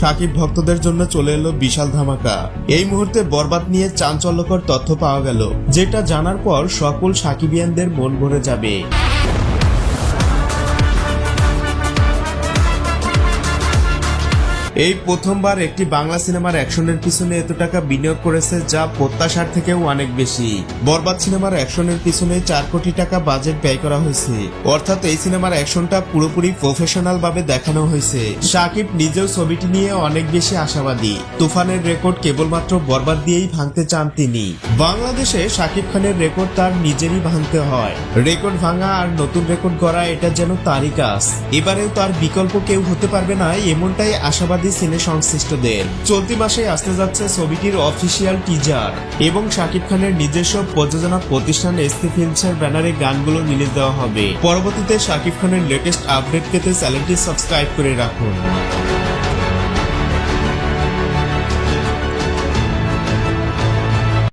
শাকিব ভক্তদের জন্য চলে এলো বিশাল ধামাকা। এই মুহূর্তে বরবাদ নিয়ে চাঞ্চল্যকর তথ্য পাওয়া গেল, যেটা জানার পর সকল শাকিবিয়ানদের মন ভরে যাবে। এই প্রথমবার একটি বাংলা সিনেমার অ্যাকশনের পিছনে এত টাকা বিনিয়োগ করেছে, যা প্রত্যাশার থেকেও অনেক বেশি। বরবাদ সিনেমার অ্যাকশনের পিছনে 4 কোটি টাকা বাজেট ব্যয় করা হয়েছে, অর্থাৎ এই সিনেমার অ্যাকশনটা পুরোপুরি প্রফেশনাল ভাবে দেখানো হয়েছে। শাকিব নিজেও ছবিটি নিয়ে অনেক বেশি আশাবাদী। তুফানের রেকর্ড কেবলমাত্র বরবাদ দিয়েই ভাঙতে চান তিনি। বাংলাদেশে শাকিব খানের রেকর্ড তার নিজেরই ভাঙতে হয়। রেকর্ড ভাঙা আর নতুন রেকর্ড গড়া, এটা যেন তারই কাজ। এবারেও তার বিকল্প কেউ হতে পারবে না, এমনটাই আশাবাদী সিনে সংশ্লিষ্টদের। চলতি মাসে আসতে যাচ্ছে ছবিটির অফিসিয়াল টিজার এবং শাকিব খানের নিজস্ব প্রযোজনা প্রতিষ্ঠান এসকে ফিল্মসের ব্যানারে গানগুলো রিলিজ দেওয়া হবে। পরবর্তীতে শাকিব খানের লেটেস্ট আপডেট পেতে চ্যানেলটি সাবস্ক্রাইব করে রাখুন।